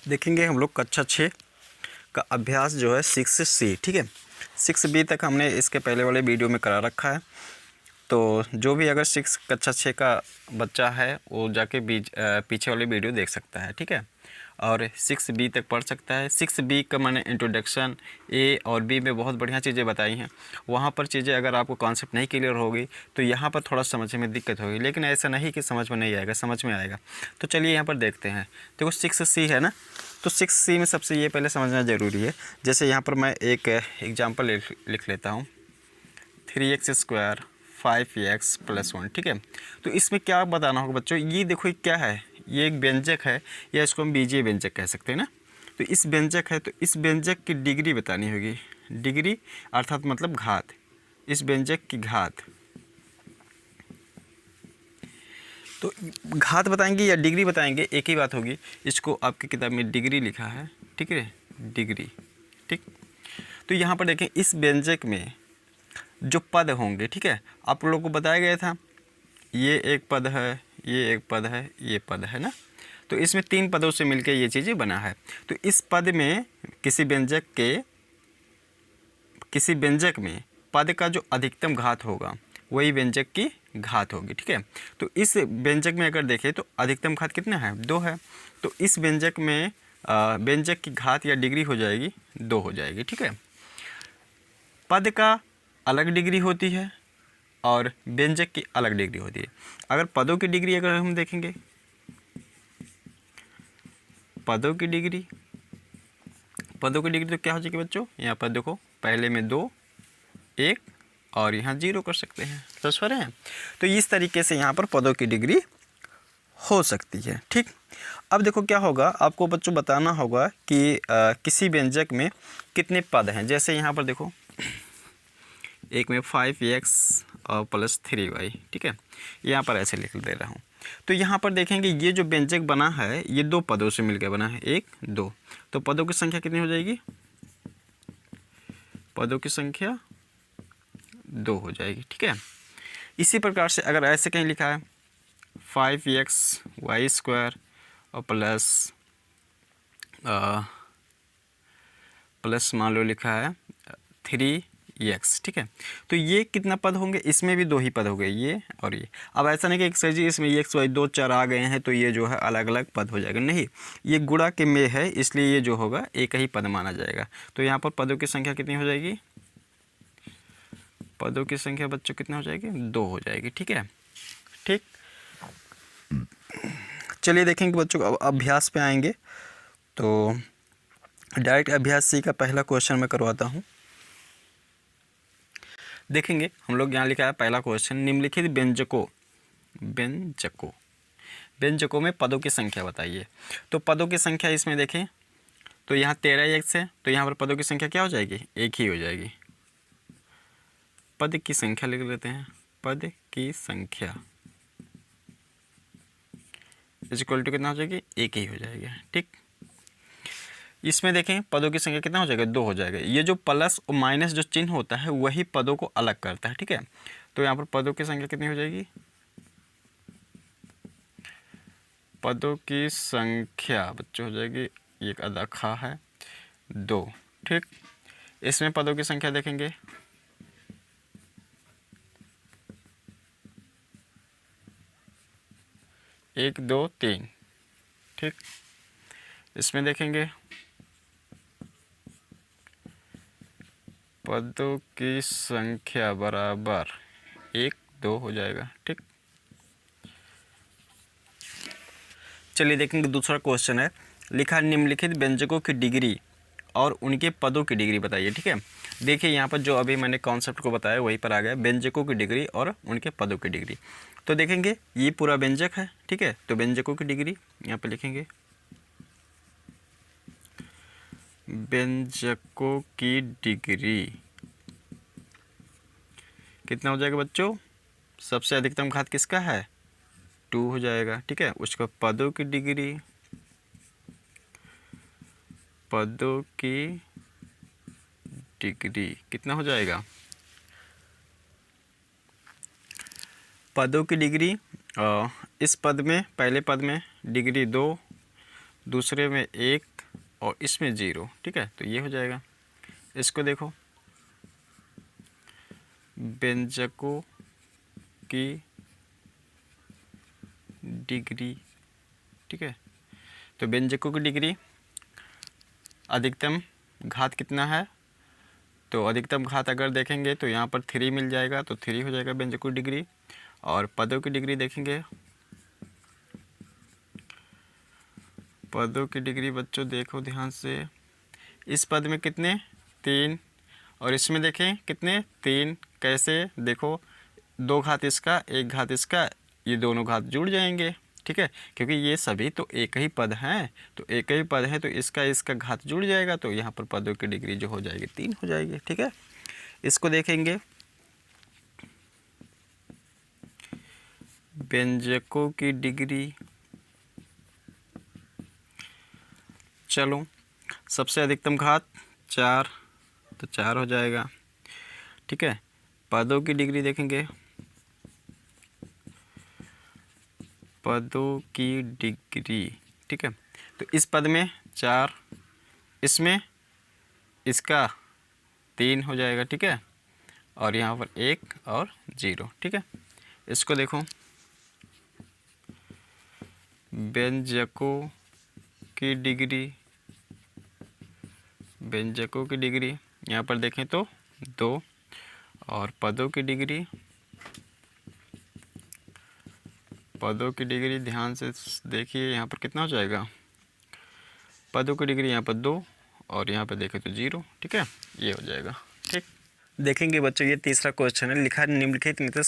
देखेंगे हम लोग कक्षा 6 का अभ्यास जो है 6C, ठीक है। 6B तक हमने इसके पहले वाले वीडियो में करा रखा है। तो जो भी अगर कक्षा 6 का बच्चा है वो जाके पीछे वाले वीडियो देख सकता है, ठीक है। और 6B तक पढ़ सकता है। 6B का मैंने इंट्रोडक्शन A और B में बहुत बढ़िया चीज़ें बताई हैं। वहाँ पर चीज़ें अगर आपको कॉन्सेप्ट नहीं क्लियर होगी तो यहाँ पर थोड़ा समझने में दिक्कत होगी, लेकिन ऐसा नहीं कि समझ में नहीं आएगा, समझ में आएगा। तो चलिए यहाँ पर देखते हैं। देखो 6C है ना, तो 6C में सबसे ये पहले समझना ज़रूरी है। जैसे यहाँ पर मैं एक एग्जाम्पल लिख लेता हूँ, 3x² 5x + 1, ठीक है। तो इसमें क्या बताना होगा बच्चों, ये देखो ये क्या है, ये एक व्यंजक है या इसको हम बीजीय व्यंजक कह सकते हैं ना। तो इस व्यंजक है, तो इस व्यंजक की डिग्री बतानी होगी। डिग्री अर्थात मतलब घात, इस व्यंजक की घात। तो घात बताएंगे या डिग्री बताएंगे, एक ही बात होगी। इसको आपकी किताब में डिग्री लिखा है, ठीक है, डिग्री, ठीक। तो यहाँ पर देखें इस व्यंजक में जो पद होंगे, ठीक है, आप लोगों को बताया गया था, ये एक पद है, ये एक पद है, ये पद है ना। तो इसमें 3 पदों से मिलकर ये चीज़ें बना है। तो इस पद में किसी व्यंजक में पद का जो अधिकतम घात होगा वही व्यंजक की घात होगी, ठीक है। तो इस व्यंजक में अगर देखें तो अधिकतम घात कितना है, 2 है। तो इस व्यंजक में व्यंजक की घात या डिग्री हो जाएगी 2 हो जाएगी, ठीक है। पद का अलग डिग्री होती है और व्यंजक की अलग डिग्री होती है। अगर पदों की डिग्री अगर हम देखेंगे, पदों की डिग्री तो क्या हो जाएगी बच्चों, यहाँ पर देखो पहले में 2 1 और यहाँ 0 कर सकते हैं, ट्रांसफर है। तो इस तरीके से यहाँ पर पदों की डिग्री हो सकती है, ठीक। अब देखो क्या होगा, आपको बच्चों बताना होगा कि किसी व्यंजक में कितने पद हैं। जैसे यहाँ पर देखो एक में 5x और +3y, ठीक है, यहाँ पर ऐसे लिख दे रहा हूँ। तो यहाँ पर देखेंगे ये जो व्यंजक बना है ये 2 पदों से मिलकर बना है, 1 2। तो पदों की संख्या कितनी हो जाएगी, पदों की संख्या 2 हो जाएगी, ठीक है। इसी प्रकार से अगर ऐसे कहीं लिखा है 5xy² और प्लस मान लो लिखा है 3x, ठीक है। तो ये कितना पद होंगे, इसमें भी 2 ही पद हो गए, ये और ये। अब ऐसा नहीं कि एक सर जी इसमें x y 2 4 आ गए हैं तो ये जो है अलग अलग पद हो जाएगा, नहीं, ये गुणा के में है इसलिए ये जो होगा एक ही पद माना जाएगा। तो यहाँ पर पदों की संख्या कितनी हो जाएगी, पदों की संख्या बच्चों कितना हो जाएगी, 2 हो जाएगी, ठीक है, ठीक। चलिए देखेंगे बच्चों, अब अभ्यास पे आएंगे। तो डायरेक्ट अभ्यास C का पहला क्वेश्चन मैं करवाता हूँ। देखेंगे हम लोग यहाँ लिखा है पहला क्वेश्चन, निम्नलिखित व्यंजकों में पदों की संख्या बताइए। तो पदों की संख्या इसमें देखें तो यहाँ 13x है, तो यहाँ पर पदों की संख्या क्या हो जाएगी, 1 ही हो जाएगी। पद की संख्या लिख लेते हैं, पद की संख्या इक्वल टू कितना हो जाएगी, 1 ही हो जाएगा, ठीक। इसमें देखें पदों की संख्या कितना हो जाएगा, 2 हो जाएगा। ये जो प्लस और माइनस जो चिन्ह होता है वही पदों को अलग करता है, ठीक है। तो यहाँ पर पदों की संख्या कितनी हो जाएगी, पदों की संख्या बच्चों हो जाएगी, एक आधा खा है 2, ठीक। इसमें पदों की संख्या देखेंगे 1 2 3, ठीक। इसमें देखेंगे पदों की संख्या बराबर 1 2 हो जाएगा, ठीक। चलिए देखेंगे दूसरा क्वेश्चन है, लिखा निम्नलिखित व्यंजकों की डिग्री और उनके पदों की डिग्री बताइए, ठीक है। देखिए यहाँ पर जो अभी मैंने कॉन्सेप्ट को बताया वहीं पर आ गया, व्यंजकों की डिग्री और उनके पदों की डिग्री। तो देखेंगे ये पूरा व्यंजक है, ठीक है। तो व्यंजकों की डिग्री यहाँ पर लिखेंगे, व्यंजकों की डिग्री कितना हो जाएगा बच्चों, सबसे अधिकतम घात किसका है, 2 हो जाएगा, ठीक है। उसका पदों की डिग्री, पदों की डिग्री कितना हो जाएगा, पदों की डिग्री इस पद में पहले पद में डिग्री 2, दूसरे में 1 और इसमें 0, ठीक है, तो ये हो जाएगा। इसको देखो, व्यंजकों की डिग्री, ठीक है, तो व्यंजकों की डिग्री अधिकतम घात कितना है, तो अधिकतम घात अगर देखेंगे तो यहाँ पर 3 मिल जाएगा, तो 3 हो जाएगा व्यंजकों की डिग्री। और पदों की डिग्री देखेंगे, पदों की डिग्री बच्चों देखो ध्यान से, इस पद में कितने 3 और इसमें देखें कितने 3, कैसे देखो 2 घात इसका 1 घात इसका, ये दोनों घात जुड़ जाएंगे, ठीक है, क्योंकि ये सभी तो एक ही पद हैं, तो एक ही पद है तो इसका घात जुड़ जाएगा, तो यहाँ पर पदों की डिग्री जो हो जाएगी 3 हो जाएगी, ठीक है। इसको देखेंगे, व्यंजकों की डिग्री, चलो सबसे अधिकतम घात 4, तो 4 हो जाएगा, ठीक है। पदों की डिग्री देखेंगे, पदों की डिग्री, ठीक है, तो इस पद में 4, इसमें इसका 3 हो जाएगा, ठीक है, और यहाँ पर 1 और 0, ठीक है। इसको देखो, व्यंजकों की डिग्री, व्यंजकों की डिग्री यहाँ पर देखें तो 2, और पदों की डिग्री, पदों की डिग्री ध्यान से देखिए यहाँ पर कितना हो जाएगा, पदों की डिग्री यहाँ पर 2 और यहाँ पर देखें तो 0, ठीक है, ये हो जाएगा, ठीक। देखेंगे बच्चों, ये तीसरा क्वेश्चन है, लिखा निम्नलिखित में से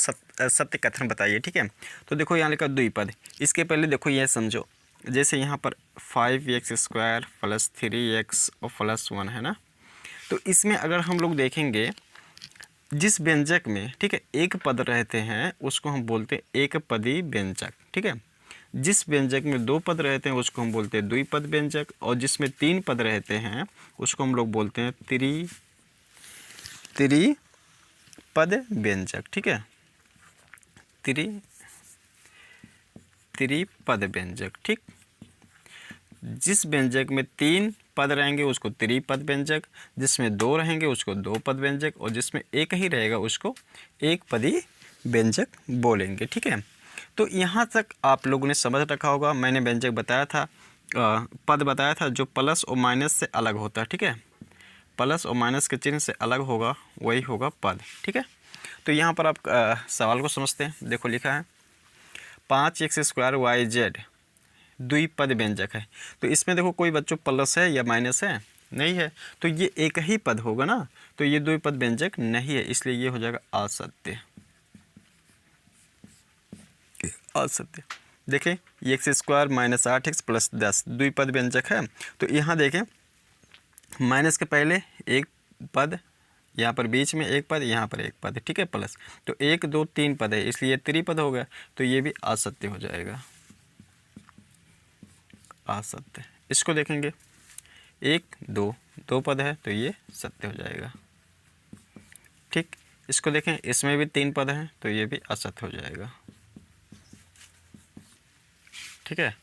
सत्य कथन बताइए, ठीक है। तो देखो यहाँ लिखा द्विपद, इसके पहले देखो ये समझो, जैसे यहाँ पर 5x² + 3x और +1 है ना, तो इसमें अगर हम लोग देखेंगे जिस व्यंजक में, ठीक है, एक पद रहते हैं उसको हम बोलते हैं एक पदी व्यंजक, ठीक है। जिस व्यंजक में 2 पद रहते हैं उसको हम बोलते हैं द्विपद व्यंजक, और जिसमें 3 पद रहते हैं उसको हम लोग बोलते हैं त्रिपद व्यंजक, ठीक है, त्रिपद व्यंजक, ठीक। जिस व्यंजक में 3 पद रहेंगे उसको त्रिपद व्यंजक, जिसमें 2 रहेंगे उसको 2 पद व्यंजक, और जिसमें एक ही रहेगा उसको एक पदी व्यंजक बोलेंगे, ठीक है। तो यहाँ तक आप लोगों ने समझ रखा होगा। मैंने व्यंजक बताया था, पद बताया था जो प्लस और माइनस से अलग होता है, ठीक है, प्लस और माइनस के चिन्ह से अलग होगा वही होगा पद, ठीक है। तो यहाँ पर आप सवाल को समझते हैं। देखो लिखा है 5x² yz द्विपद व्यंजक है, तो इसमें देखो कोई बच्चों प्लस है या माइनस है, नहीं है, तो ये एक ही पद होगा ना, तो ये द्विपद व्यंजक नहीं है, इसलिए ये हो जाएगा असत्य, असत्य। देखें ये x² - 8x + 10 द्विपद व्यंजक है, तो यहाँ देखें माइनस के पहले एक पद, यहाँ पर बीच में एक पद, यहाँ पर एक पद, ठीक है, प्लस, तो 1 2 3 पद है, इसलिए त्रिपद हो गया, तो ये भी असत्य हो जाएगा, असत्य। इसको देखेंगे 1 2 2 पद है, तो ये सत्य हो जाएगा, ठीक। इसको देखें इसमें भी 3 पद हैं, तो ये भी असत्य हो जाएगा, ठीक है।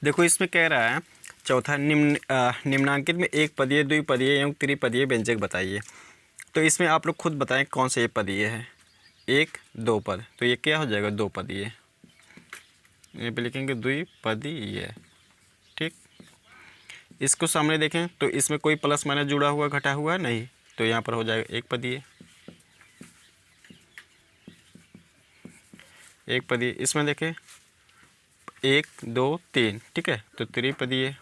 देखो इसमें कह रहा है चौथा, निम्नांकित में एक पदीय द्विपदीय एवं त्रिपदीय व्यंजक बताइए। तो इसमें आप लोग खुद बताएं कौन से पदीय है, 1 2 पद, तो ये क्या हो जाएगा 2 पदीय, ये पे लिखेंगे द्विपदीय, ठीक। इसको सामने देखें तो इसमें कोई प्लस माइनस जुड़ा हुआ घटा हुआ नहीं, तो यहाँ पर हो जाएगा एक पदीय, एक पदीय। इसमें देखें 1 2 3, ठीक है, तो त्रिपदीय।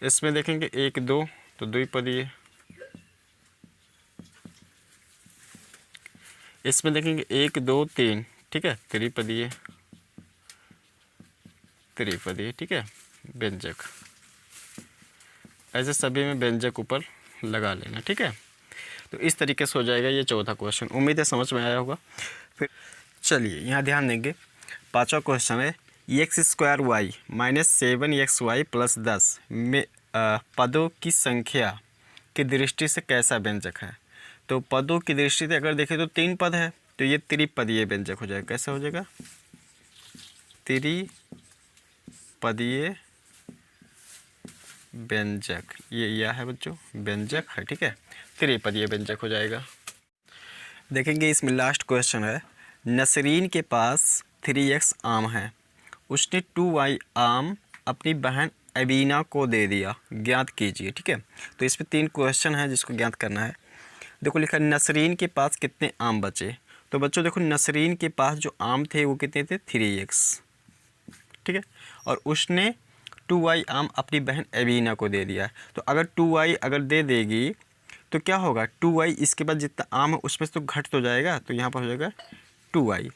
इसमें देखेंगे 1 2, तो द्विपदीय। इसमें देखेंगे 1 2 3, ठीक है, त्रिपदीय, त्रिपदीय, ठीक है, व्यंजक। ऐसे सभी में व्यंजक ऊपर लगा लेना, ठीक है। तो इस तरीके से हो जाएगा ये चौथा क्वेश्चन। उम्मीद है समझ में आया होगा। फिर चलिए यहाँ ध्यान देंगे, 5वां क्वेश्चन है x² y - 7xy + 10 में पदों की संख्या की दृष्टि से कैसा व्यंजक है। तो पदों की दृष्टि से अगर देखें तो 3 पद है, तो ये त्रिपदीय व्यंजक हो जाएगा। कैसा हो जाएगा, त्रिपदीय पदीय व्यंजक, ये यह है बच्चों व्यंजक है, ठीक है, त्रिपदीय व्यंजक हो जाएगा। देखेंगे इसमें लास्ट क्वेश्चन है, नसरीन के पास 3x आम है, उसने 2y आम अपनी बहन अबीना को दे दिया, ज्ञात कीजिए। ठीक है, तो इसमें 3 क्वेश्चन है जिसको ज्ञात करना है। देखो लिखा नसरीन के पास कितने आम बचे, तो बच्चों देखो नसरीन के पास जो आम थे वो कितने थे 3x, ठीक है, और उसने 2y आम अपनी बहन अबीना को दे दिया। तो अगर 2y अगर दे देगी तो क्या होगा, 2y इसके बाद जितना आम है उसमें से तो घट तो जाएगा, तो यहाँ पर हो जाएगा 2y,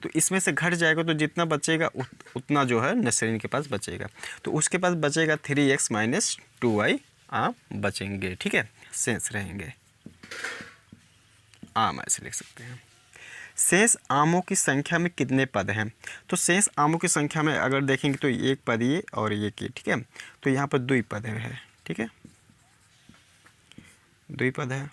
तो इसमें से घट जाएगा तो जितना बचेगा उतना जो है नसरीन के पास बचेगा, तो उसके पास बचेगा 3x माइनस 2y आम बचेंगे। ठीक है, शेष रहेंगे आम, ऐसे लिख सकते हैं। शेष आमों की संख्या में कितने पद हैं, तो शेष आमों की संख्या में अगर देखेंगे तो एक पद ये और ये की, ठीक है, तो यहाँ पर 2 पद है, ठीक है, 2 पद है।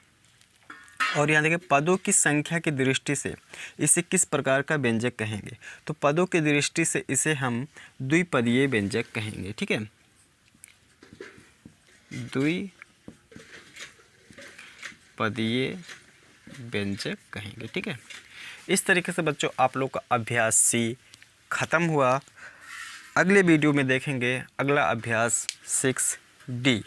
और यहाँ देखिए पदों की संख्या की दृष्टि से इसे किस प्रकार का व्यंजक कहेंगे, तो पदों की दृष्टि से इसे हम द्विपदीय व्यंजक कहेंगे। ठीक है, द्विपदीय व्यंजक कहेंगे। ठीक है, इस तरीके से बच्चों आप लोग का अभ्यास सी खत्म हुआ। अगले वीडियो में देखेंगे अगला अभ्यास 6D।